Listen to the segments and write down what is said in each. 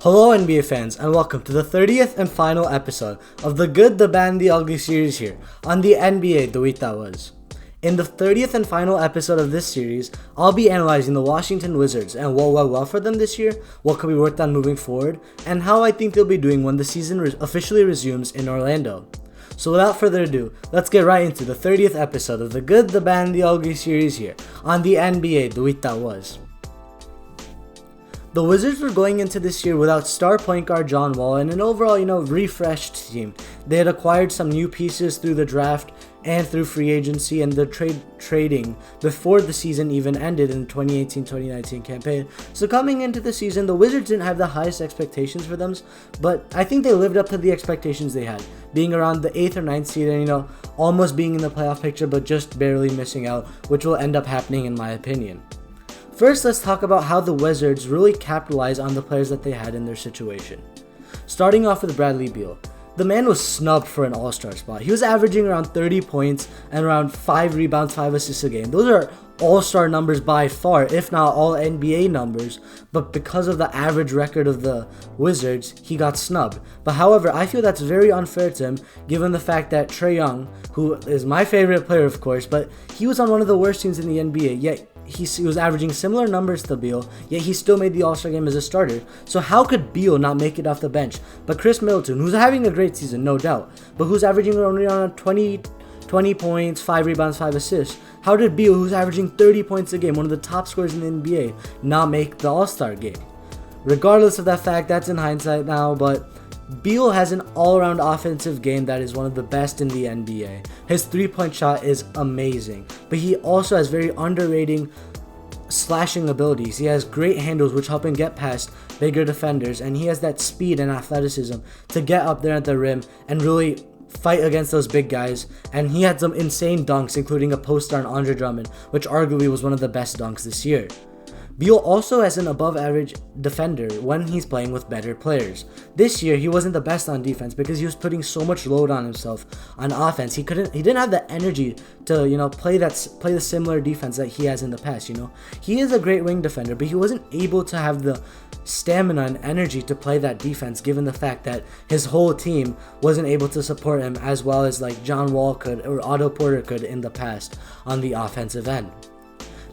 Hello NBA fans and welcome to the 30th and final episode of the Good, the Bad, and the Ugly series here on the NBA The Week That Was. In the 30th and final episode of this series, I'll be analyzing the Washington Wizards and what went well for them this year, what could be worked on moving forward, and how I think they'll be doing when the season officially resumes in Orlando. So without further ado, let's get right into the 30th episode of the Good, the Bad, and the Ugly series here on the NBA The Week That Was. The Wizards were going into this year without star point guard John Wall and an overall, refreshed team. They had acquired some new pieces through the draft and through free agency and the trading before the season even ended in the 2018-2019 campaign. So coming into the season, the Wizards didn't have the highest expectations for them, but I think they lived up to the expectations they had, being around the 8th or 9th seed and, almost being in the playoff picture, but just barely missing out, which will end up happening in my opinion. First, let's talk about how the Wizards really capitalized on the players that they had in their situation. Starting off with Bradley Beal. The man was snubbed for an all-star spot. He was averaging around 30 points and around 5 rebounds, 5 assists a game. Those are all-star numbers by far, if not all NBA numbers, but because of the average record of the Wizards, he got snubbed. But however, I feel that's very unfair to him, given the fact that Trae Young, who is my favorite player of course, but he was on one of the worst teams in the NBA, yet he was averaging similar numbers to Beal, yet he still made the All-Star game as a starter. So how could Beal not make it off the bench? But Chris Middleton, who's having a great season, no doubt, but who's averaging around 20 points, 5 rebounds, 5 assists. How did Beal, who's averaging 30 points a game, one of the top scorers in the NBA, not make the All-Star game? Regardless of that fact, that's in hindsight now, but Beal has an all-around offensive game that is one of the best in the NBA. His three-point shot is amazing, but he also has very underrated slashing abilities. He has great handles which help him get past bigger defenders, and he has that speed and athleticism to get up there at the rim and really fight against those big guys. And he had some insane dunks, including a post on Andre Drummond, which arguably was one of the best dunks this year. Beal also has an above-average defender when he's playing with better players. This year, he wasn't the best on defense because he was putting so much load on himself on offense. He didn't have the energy to, play the similar defense that he has in the past. He is a great wing defender, but he wasn't able to have the stamina and energy to play that defense, given the fact that his whole team wasn't able to support him as well as like John Wall could or Otto Porter could in the past on the offensive end.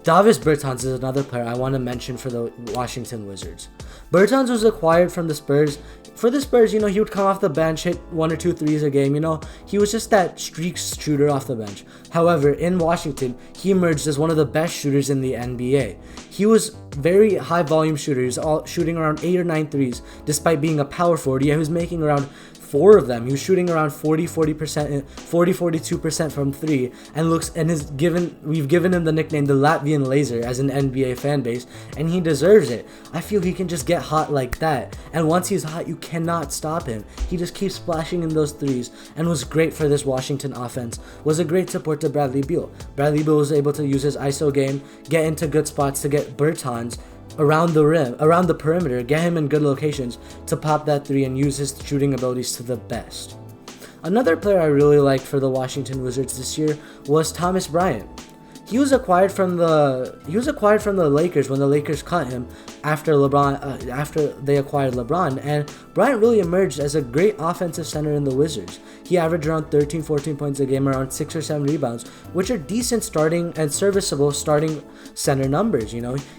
Davis Bertans is another player I want to mention for the Washington Wizards. Bertans was acquired from the Spurs. For the Spurs, he would come off the bench, hit 1 or 2 threes a game. He was just that streak shooter off the bench. However, in Washington, he emerged as one of the best shooters in the NBA. He was very high volume shooter. He was shooting around 8 or 9 threes, despite being a power forward. Yeah, he was making around 4 of them. He was shooting around 42% from 3, and we've given him the nickname the Latvian Laser as an NBA fan base, and he deserves it. I feel he can just get hot like that, and once he's hot, you cannot stop him. He just keeps splashing in those threes, and was great for this Washington offense. Was a great support to Bradley Beal. Bradley Beal was able to use his ISO game, get into good spots to get Bertans around the rim, around the perimeter, get him in good locations to pop that 3 and use his shooting abilities to the best. Another player I really liked for the Washington Wizards this year was Thomas Bryant. He was acquired from the Lakers when the Lakers cut him after they acquired LeBron, and Bryant really emerged as a great offensive center in the Wizards. He averaged around 14 points a game, around 6 or 7 rebounds, which are decent starting and serviceable starting center numbers.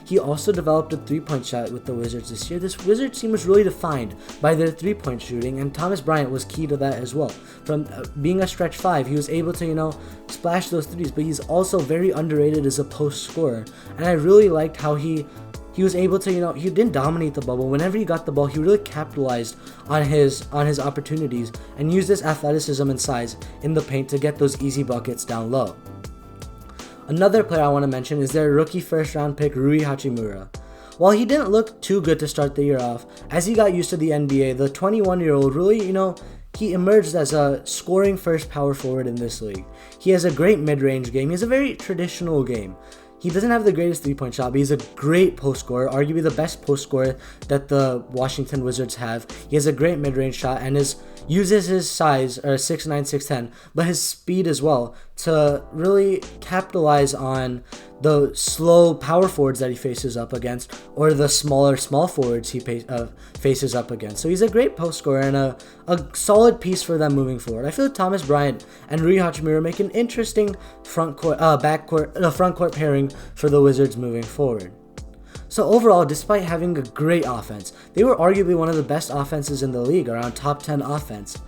He also developed a 3-point shot with the Wizards this year. This Wizards team was really defined by their 3-point shooting, and Thomas Bryant was key to that as well. From being a stretch 5, he was able to splash those threes, but he's also very underrated as a post scorer, and I really liked how he was able to, he didn't dominate the bubble. Whenever he got the ball, he really capitalized on his opportunities and used his athleticism and size in the paint to get those easy buckets down low. Another player I want to mention is their rookie first-round pick, Rui Hachimura. While he didn't look too good to start the year off, as he got used to the NBA, the 21-year-old really, he emerged as a scoring first power forward in this league. He has a great mid-range game. He has a very traditional game. He doesn't have the greatest 3-point shot, but he's a great post scorer, arguably the best post scorer that the Washington Wizards have. He has a great mid-range shot, and uses his size, or 6'9", 6'10", but his speed as well, to really capitalize on the slow power forwards that he faces up against, or the smaller small forwards he faces up against. So he's a great post scorer and a solid piece for them moving forward. I feel like Thomas Bryant and Rui Hachimura make an interesting front court pairing for the Wizards moving forward. So overall, despite having a great offense, they were arguably one of the best offenses in the league, around top 10 offense.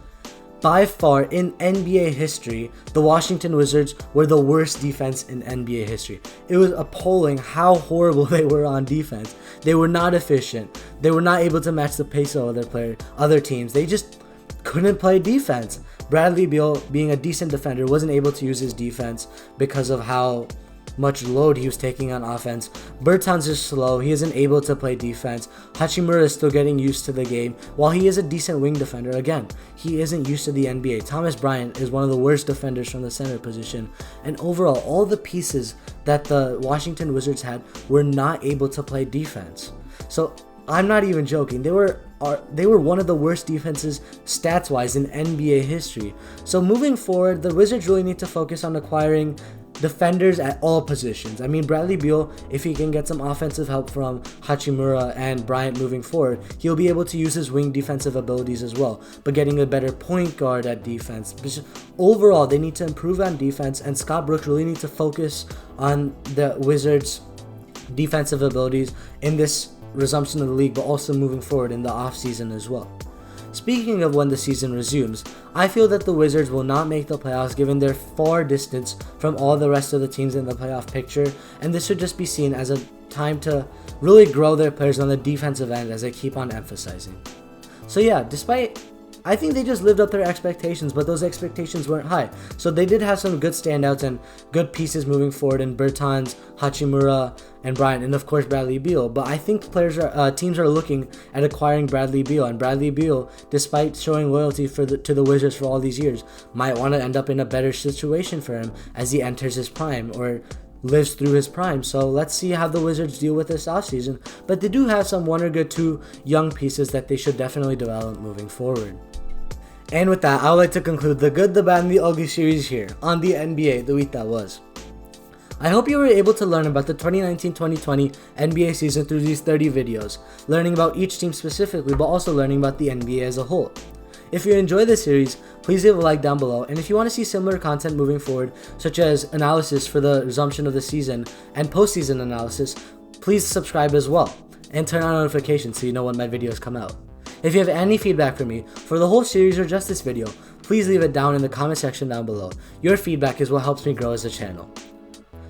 By far, in NBA history, the Washington Wizards were the worst defense in NBA history. It was appalling how horrible they were on defense. They were not efficient. They were not able to match the pace of other teams. They just couldn't play defense. Bradley Beal, being a decent defender, wasn't able to use his defense because of how much load he was taking on offense. Bertans is slow. He isn't able to play defense. Hachimura is still getting used to the game. While he is a decent wing defender, again, he isn't used to the NBA. Thomas Bryant is one of the worst defenders from the center position. And overall, all the pieces that the Washington Wizards had were not able to play defense. So I'm not even joking. They were one of the worst defenses stats-wise in NBA history. So moving forward, the Wizards really need to focus on acquiring defenders at all positions. I mean, Bradley Beal, if he can get some offensive help from Hachimura and Bryant moving forward, he'll be able to use his wing defensive abilities as well. But getting a better point guard at defense. Overall, they need to improve on defense, and Scott Brooks really needs to focus on the Wizards' defensive abilities in this resumption of the league, but also moving forward in the offseason as well. Speaking of when the season resumes, I feel that the Wizards will not make the playoffs given their far distance from all the rest of the teams in the playoff picture, and this should just be seen as a time to really grow their players on the defensive end, as I keep on emphasizing. So yeah, I think they just lived up their expectations, but those expectations weren't high. So they did have some good standouts and good pieces moving forward in Bertans, Hachimura, and Bryant, and of course Bradley Beal. But I think teams are looking at acquiring Bradley Beal, and Bradley Beal, despite showing loyalty to the Wizards for all these years, might want to end up in a better situation for him as he enters his prime, or lives through his prime. So let's see how the Wizards deal with this offseason. But they do have some one or two young pieces that they should definitely develop moving forward. And with that, I would like to conclude the good, the bad, and the ugly series here on the NBA, the week that was. I hope you were able to learn about the 2019-2020 NBA season through these 30 videos, learning about each team specifically, but also learning about the NBA as a whole. If you enjoyed this series, please leave a like down below, and if you want to see similar content moving forward, such as analysis for the resumption of the season and postseason analysis, please subscribe as well, and turn on notifications so you know when my videos come out. If you have any feedback for me for the whole series or just this video, please leave it down in the comment section down below. Your feedback is what helps me grow as a channel.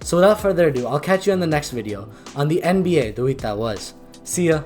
So without further ado, I'll catch you in the next video on the NBA, the week that was. See ya!